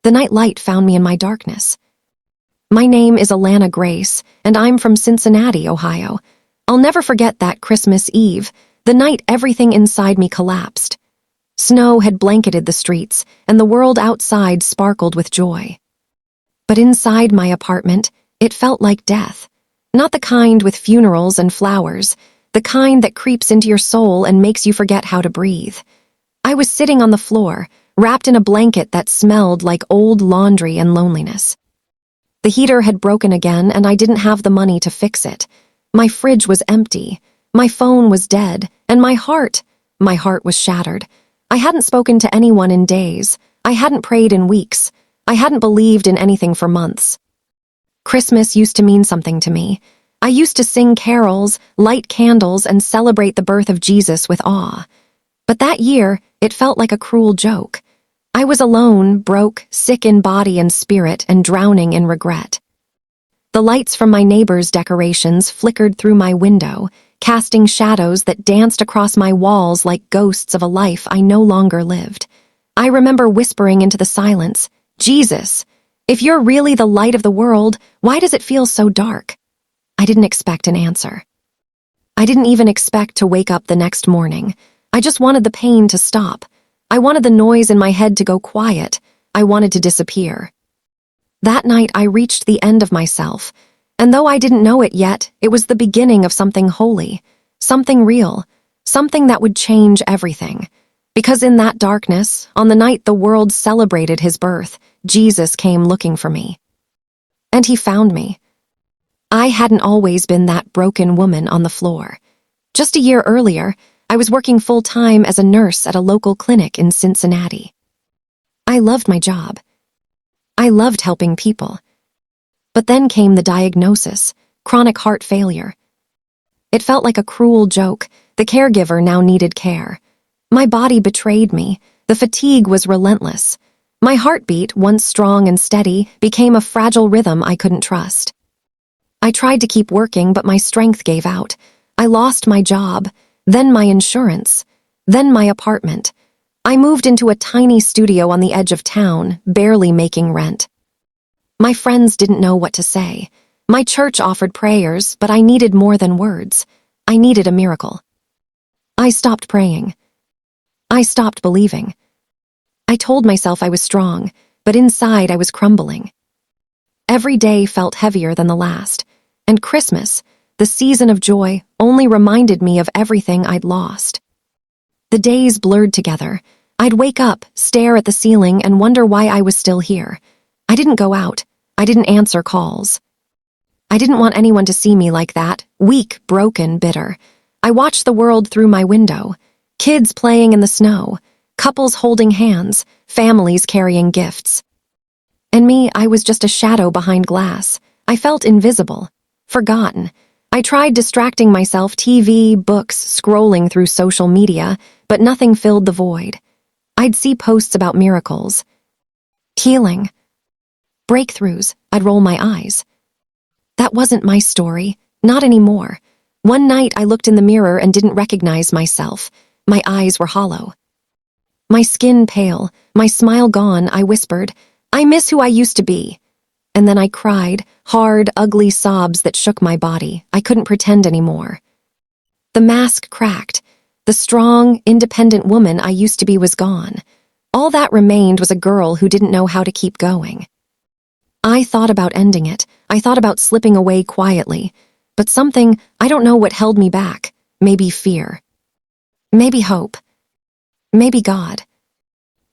The night light found me in my darkness. My name is Alana Grace, and I'm from Cincinnati, Ohio. I'll never forget that Christmas Eve, the night everything inside me collapsed. Snow had blanketed the streets, and the world outside sparkled with joy. But inside my apartment, it felt like death. Not the kind with funerals and flowers, the kind that creeps into your soul and makes you forget how to breathe. I was sitting on the floor, wrapped in a blanket that smelled like old laundry and loneliness. The heater had broken again, and I didn't have the money to fix it. My fridge was empty, my phone was dead, and my heart was shattered. I hadn't spoken to anyone in days. I hadn't prayed in weeks. I hadn't believed in anything for months. Christmas used to mean something to me. I used to sing carols, light candles, and celebrate the birth of Jesus with awe. But that year, it felt like a cruel joke. I was alone, broke, sick in body and spirit, and drowning in regret. The lights from my neighbor's decorations flickered through my window, casting shadows that danced across my walls like ghosts of a life I no longer lived. I remember whispering into the silence, "Jesus, if you're really the light of the world, why does it feel so dark?" I didn't expect an answer. I didn't even expect to wake up the next morning. I just wanted the pain to stop. I wanted the noise in my head to go quiet. I wanted to disappear. That night, I reached the end of myself, and though I didn't know it yet, it was the beginning of something holy, something real, something that would change everything. Because in that darkness, on the night the world celebrated his birth, Jesus came looking for me. And he found me. I hadn't always been that broken woman on the floor. Just a year earlier, I was working full-time as a nurse at a local clinic in Cincinnati. I loved my job. I loved helping people. But then came the diagnosis, chronic heart failure. It felt like a cruel joke. The caregiver now needed care. My body betrayed me. The fatigue was relentless. My heartbeat, once strong and steady, became a fragile rhythm I couldn't trust. I tried to keep working, but my strength gave out. I lost my job, then my insurance, then my apartment. I moved into a tiny studio on the edge of town, barely making rent. My friends didn't know what to say. My church offered prayers, but I needed more than words. I needed a miracle. I stopped praying. I stopped believing. I told myself I was strong, but inside I was crumbling. Every day felt heavier than the last, and Christmas, the season of joy, only reminded me of everything I'd lost. The days blurred together. I'd wake up, stare at the ceiling, and wonder why I was still here. I didn't go out. I didn't answer calls. I didn't want anyone to see me like that, weak, broken, bitter. I watched the world through my window. Kids playing in the snow, couples holding hands, families carrying gifts. And me, I was just a shadow behind glass. I felt invisible, forgotten. I tried distracting myself, TV, books, scrolling through social media, but nothing filled the void. I'd see posts about miracles, healing, breakthroughs. I'd roll my eyes. That wasn't my story, not anymore. One night I looked in the mirror and didn't recognize myself. My eyes were hollow. My skin pale, my smile gone. I whispered, "I miss who I used to be." And then I cried, hard, ugly sobs that shook my body. I couldn't pretend anymore. The mask cracked. The strong, independent woman I used to be was gone. All that remained was a girl who didn't know how to keep going. I thought about ending it. I thought about slipping away quietly. But something, I don't know what held me back. Maybe fear. Maybe hope. Maybe God.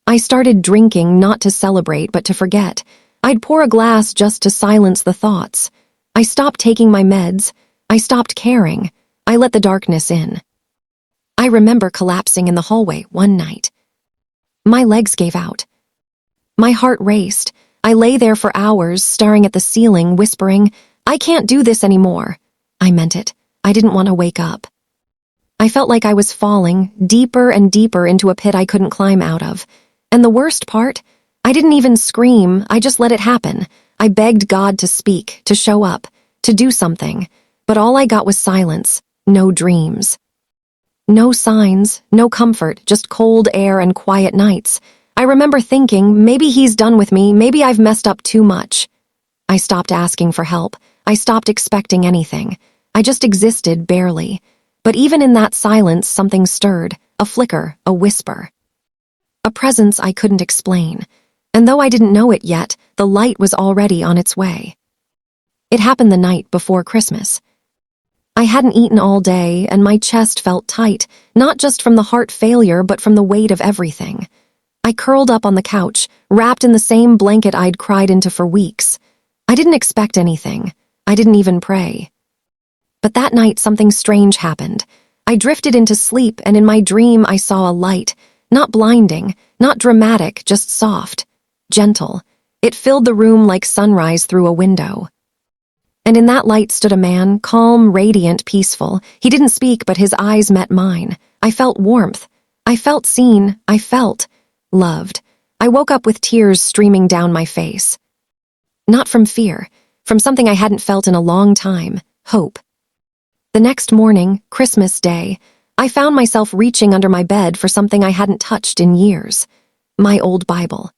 I started drinking, not to celebrate, but to forget. I'd pour a glass just to silence the thoughts. I stopped taking my meds. I stopped caring. I let the darkness in. I remember collapsing in the hallway one night. My legs gave out. My heart raced. I lay there for hours, staring at the ceiling, whispering, "I can't do this anymore." I meant it. I didn't want to wake up. I felt like I was falling, deeper and deeper into a pit I couldn't climb out of. And the worst part? I didn't even scream. I just let it happen. I begged God to speak, to show up, to do something. But all I got was silence, no dreams. No signs, no comfort, just cold air and quiet nights. I I remember thinking, maybe he's done with me, maybe I've messed up too much. I stopped asking for help. I stopped expecting anything. I just existed barely. But even in that silence, something stirred, a flicker, a whisper. A presence I couldn't explain. And though I didn't know it yet, the light was already on its way. It happened the night before Christmas. I hadn't eaten all day, and my chest felt tight, not just from the heart failure, but from the weight of everything. I curled up on the couch, wrapped in the same blanket I'd cried into for weeks. I didn't expect anything. I didn't even pray. But that night, something strange happened. I drifted into sleep, and in my dream, I saw a light. Not blinding, not dramatic, just soft, gentle. It filled the room like sunrise through a window. And in that light stood a man, calm, radiant, peaceful. He didn't speak, but his eyes met mine. I felt warmth. I felt seen. I felt loved. I woke up with tears streaming down my face. Not from fear, from something I hadn't felt in a long time, hope. The next morning, Christmas Day, I found myself reaching under my bed for something I hadn't touched in years. My old Bible.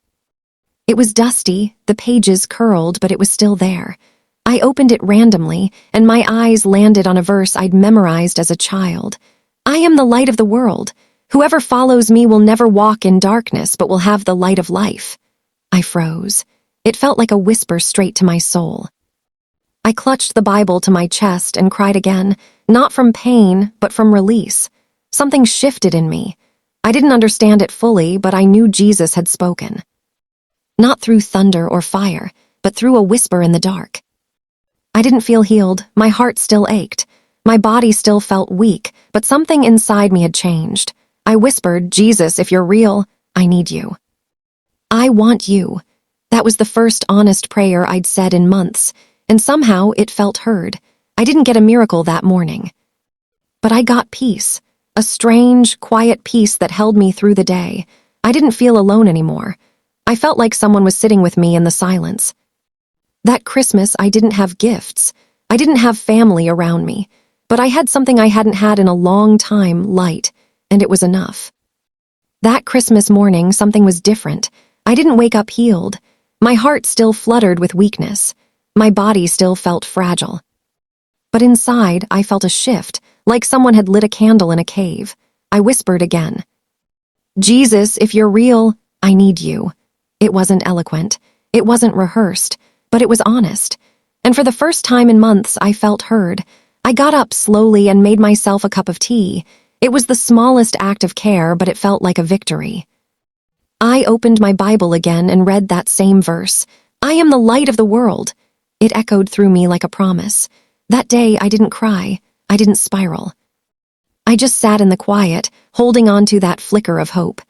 It was dusty, the pages curled, but it was still there. I opened it randomly, and my eyes landed on a verse I'd memorized as a child. I am the light of the world. Whoever follows me will never walk in darkness, but will have the light of life. I froze. It felt like a whisper straight to my soul. I clutched the Bible to my chest and cried again, not from pain, but from release. Something shifted in me. I didn't understand it fully, but I knew Jesus had spoken. Not through thunder or fire, but through a whisper in the dark. I didn't feel healed. My heart still ached. My body still felt weak, but something inside me had changed. I whispered, Jesus, if you're real, I need you. I want you. That was the first honest prayer I'd said in months, and somehow it felt heard. I didn't get a miracle that morning. But I got peace, a strange, quiet peace that held me through the day. I didn't feel alone anymore. I felt like someone was sitting with me in the silence. That Christmas, I didn't have gifts. I didn't have family around me, but I had something I hadn't had in a long time, light, and it was enough. That Christmas morning, something was different. I didn't wake up healed. My heart still fluttered with weakness. My body still felt fragile. But inside, I felt a shift, like someone had lit a candle in a cave. I whispered again, Jesus, if you're real, I need you. It wasn't eloquent. It wasn't rehearsed. But it was honest. And for the first time in months, I felt heard. I got up slowly and made myself a cup of tea. It was the smallest act of care, but it felt like a victory. I opened my Bible again and read that same verse. I am the light of the world. It echoed through me like a promise. That day, I didn't cry. I didn't spiral. I just sat in the quiet, holding on to that flicker of hope.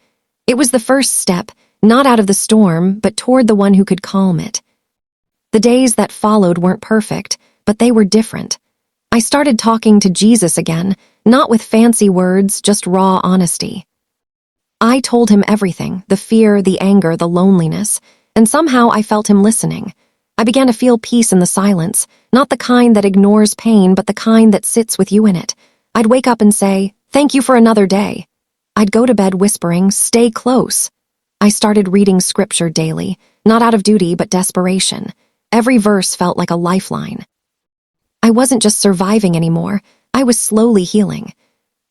It was the first step, not out of the storm, but toward the one who could calm it. The days that followed weren't perfect, but they were different. I started talking to Jesus again, not with fancy words, just raw honesty. I told him everything, the fear, the anger, the loneliness, and somehow I felt him listening. I began to feel peace in the silence, not the kind that ignores pain, but the kind that sits with you in it. I'd wake up and say, thank you for another day. I'd go to bed whispering, stay close. I started reading scripture daily, not out of duty, but desperation. Every verse felt like a lifeline. I wasn't just surviving anymore, I was slowly healing.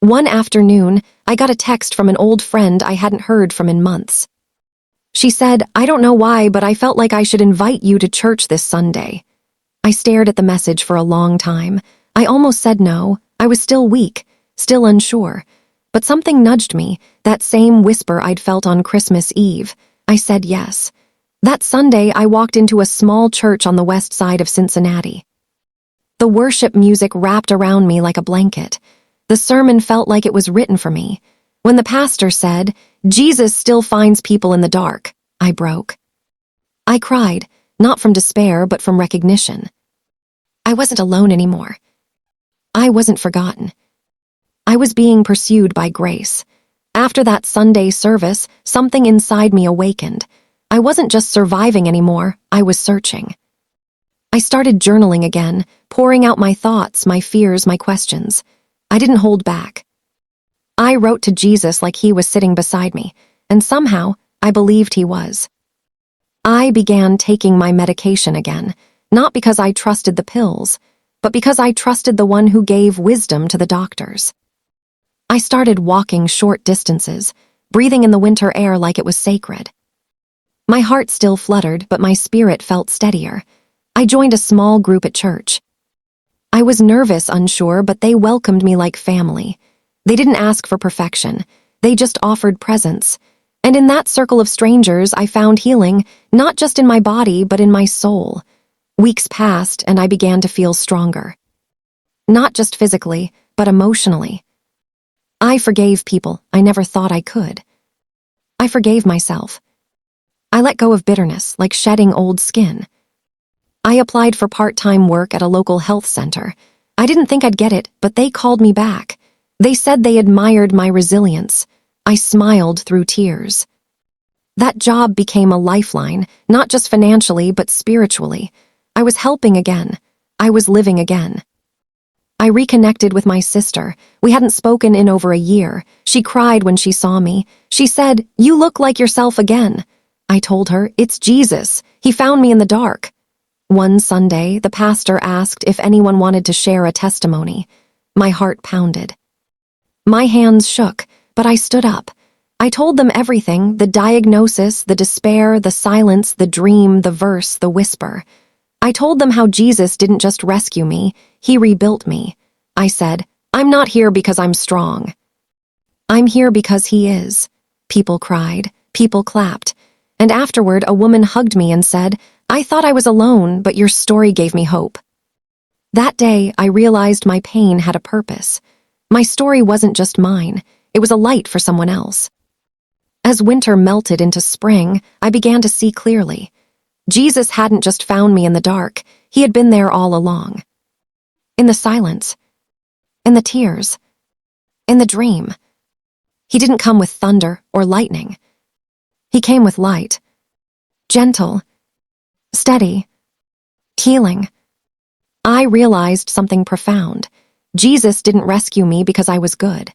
One afternoon, I got a text from an old friend I hadn't heard from in months. She said, I don't know why, but I felt like I should invite you to church this Sunday. I stared at the message for a long time. I almost said no. I was still weak, still unsure. But something nudged me, that same whisper I'd felt on Christmas Eve. I said yes. That Sunday, I walked into a small church on the west side of Cincinnati. The worship music wrapped around me like a blanket. The sermon felt like it was written for me. When the pastor said, Jesus still finds people in the dark, I broke. I cried, not from despair, but from recognition. I wasn't alone anymore. I wasn't forgotten. I was being pursued by grace. After that Sunday service, something inside me awakened. I wasn't just surviving anymore, I was searching. I started journaling again, pouring out my thoughts, my fears, my questions. I didn't hold back. I wrote to Jesus like he was sitting beside me, and somehow I believed he was. I began taking my medication again, not because I trusted the pills, but because I trusted the one who gave wisdom to the doctors. I started walking short distances, breathing in the winter air like it was sacred. My heart still fluttered, but my spirit felt steadier. I joined a small group at church. I was nervous, unsure, but they welcomed me like family. They didn't ask for perfection. They just offered presence. And in that circle of strangers, I found healing, not just in my body, but in my soul. Weeks passed, and I began to feel stronger. Not just physically, but emotionally. I forgave people I never thought I could. I forgave myself. I let go of bitterness, like shedding old skin. I applied for part-time work at a local health center. I didn't think I'd get it, but they called me back. They said they admired my resilience. I smiled through tears. That job became a lifeline, not just financially, but spiritually. I was helping again. I was living again. I reconnected with my sister. We hadn't spoken in over a year. She cried when she saw me. She said, "You look like yourself again." I told her, "It's Jesus. He found me in the dark." One Sunday, the pastor asked if anyone wanted to share a testimony. My heart pounded. My hands shook, but I stood up. I told them everything, the diagnosis, the despair, the silence, the dream, the verse, the whisper. I told them how Jesus didn't just rescue me, he rebuilt me. I said, "I'm not here because I'm strong. I'm here because he is." People cried, people clapped. And afterward, a woman hugged me and said, "I thought I was alone, but your story gave me hope." That day, I realized my pain had a purpose. My story wasn't just mine. It was a light for someone else. As winter melted into spring, I began to see clearly. Jesus hadn't just found me in the dark. He had been there all along. In the silence. In the tears. In the dream. He didn't come with thunder or lightning. He came with light. Gentle. Steady. Healing. I realized something profound. Jesus didn't rescue me because I was good.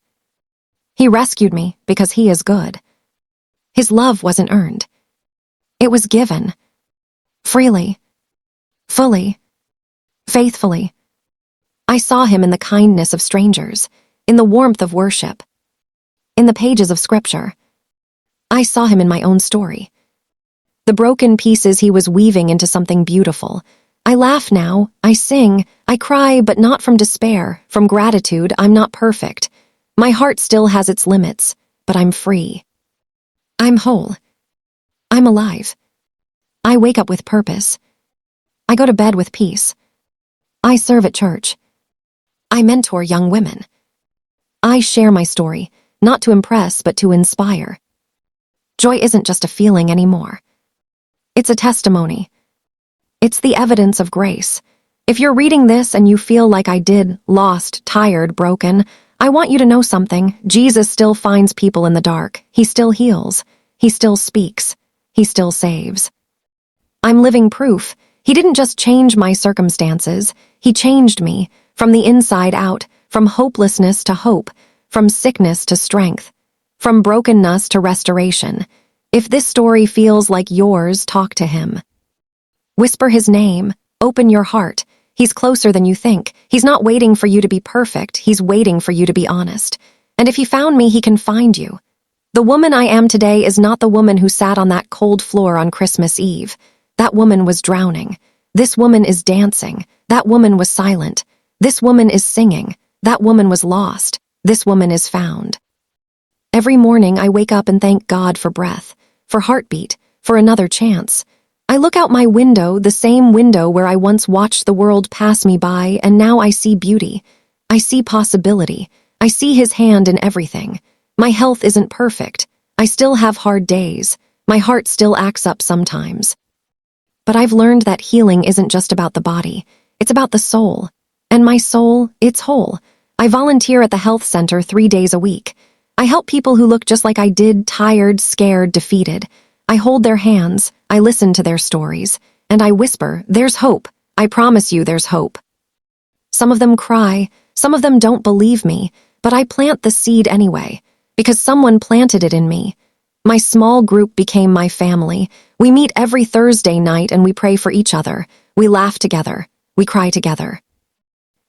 He rescued me because he is good. His love wasn't earned. It was given. Freely. Fully. Faithfully. I saw him in the kindness of strangers, in the warmth of worship, in the pages of scripture. I saw him in my own story. The broken pieces he was weaving into something beautiful. I laugh now, I sing, I cry, but not from despair, from gratitude. I'm not perfect. My heart still has its limits, but I'm free. I'm whole. I'm alive. I wake up with purpose. I go to bed with peace. I serve at church. I mentor young women. I share my story, not to impress, but to inspire. Joy isn't just a feeling anymore. It's a testimony. It's the evidence of grace. If you're reading this and you feel like I did, lost, tired, broken, I want you to know something. Jesus still finds people in the dark. He still heals. He still speaks. He still saves. I'm living proof. He didn't just change my circumstances. He changed me, from the inside out, from hopelessness to hope, from sickness to strength, from brokenness to restoration. If this story feels like yours, talk to him. Whisper his name. Open your heart. He's closer than you think. He's not waiting for you to be perfect. He's waiting for you to be honest. And if he found me, he can find you. The woman I am today is not the woman who sat on that cold floor on Christmas Eve. That woman was drowning. This woman is dancing. That woman was silent. This woman is singing. That woman was lost. This woman is found. Every morning I wake up and thank God for breath, for heartbeat, for another chance. I look out my window, the same window where I once watched the world pass me by, and now I see beauty. I see possibility. I see his hand in everything. My health isn't perfect. I still have hard days. My heart still acts up sometimes. But I've learned that healing isn't just about the body. It's about the soul. And my soul, it's whole. I volunteer at the health center 3 days a week. I help people who look just like I did, tired, scared, defeated. I hold their hands, I listen to their stories, and I whisper, "There's hope. I promise you there's hope." Some of them cry, some of them don't believe me, but I plant the seed anyway, because someone planted it in me. My small group became my family. We meet every Thursday night and we pray for each other. We laugh together. We cry together.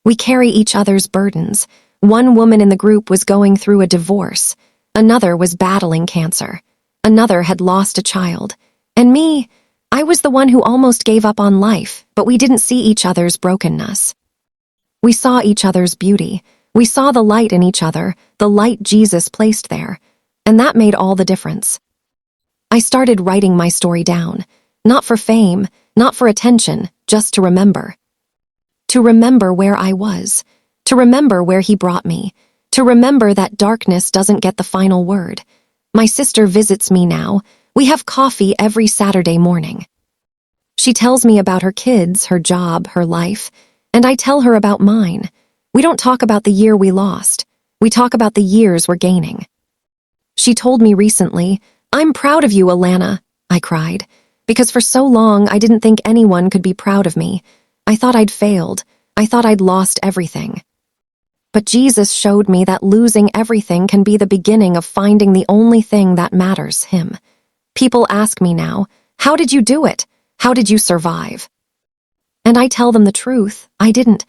We carry each other's burdens. One woman in the group was going through a divorce. Another was battling cancer. Another had lost a child. And me, I was the one who almost gave up on life, but we didn't see each other's brokenness. We saw each other's beauty. We saw the light in each other, the light Jesus placed there. And that made all the difference. I started writing my story down, not for fame, not for attention, just to remember. To remember where I was, to remember where he brought me, to remember that darkness doesn't get the final word. My sister visits me now. We have coffee every Saturday morning. She tells me about her kids, her job, her life, and I tell her about mine. We don't talk about the year we lost. We talk about the years we're gaining. She told me recently, "I'm proud of you, Alana," I cried, because for so long I didn't think anyone could be proud of me. I thought I'd failed. I thought I'd lost everything. But Jesus showed me that losing everything can be the beginning of finding the only thing that matters, him. People ask me now, "How did you do it? How did you survive?" And I tell them the truth. I didn't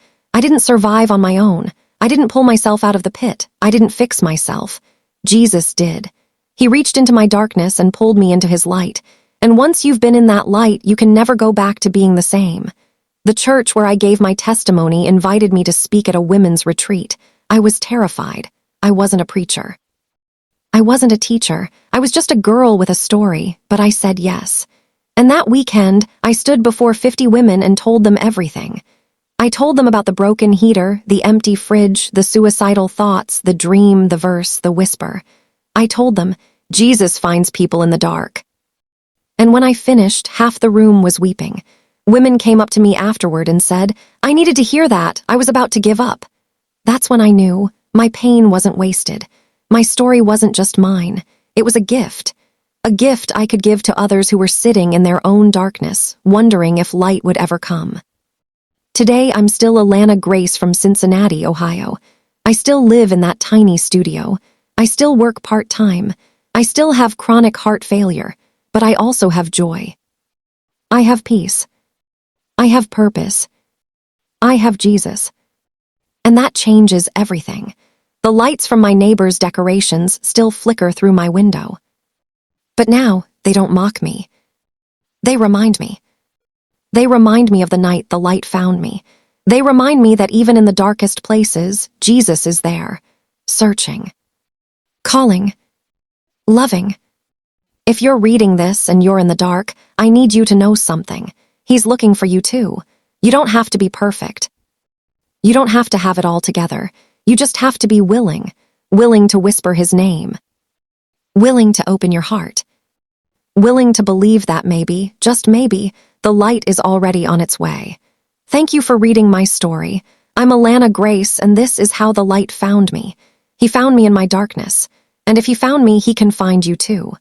survive on my own. I didn't pull myself out of the pit. I didn't fix myself. Jesus did. He reached into my darkness and pulled me into his light. And once you've been in that light, you can never go back to being the same. The church where I gave my testimony invited me to speak at a women's retreat. I was terrified. I wasn't a preacher. I wasn't a teacher. I was just a girl with a story, but I said yes. And that weekend, I stood before 50 women and told them everything. I told them about the broken heater, the empty fridge, the suicidal thoughts, the dream, the verse, the whisper. I told them, Jesus finds people in the dark. And when I finished, half the room was weeping. Women came up to me afterward and said, "I needed to hear that. I was about to give up." That's when I knew my pain wasn't wasted. My story wasn't just mine. It was a gift I could give to others who were sitting in their own darkness, wondering if light would ever come. Today, I'm still Alana Grace from Cincinnati, Ohio. I still live in that tiny studio. I still work part-time. I still have chronic heart failure, but I also have joy. I have peace. I have purpose. I have Jesus. And that changes everything. The lights from my neighbor's decorations still flicker through my window. But now, they don't mock me. They remind me. They remind me of the night the light found me. They remind me that even in the darkest places, Jesus is there, searching, calling, loving. If you're reading this and you're in the dark, I need you to know something. He's looking for you too. You don't have to be perfect. You don't have to have it all together. You just have to be willing to whisper his name, willing to open your heart, willing to believe that maybe, just maybe, the light is already on its way. Thank you for reading my story. I'm Alana Grace, and this is how the light found me. He found me in my darkness. And if he found me, he can find you too.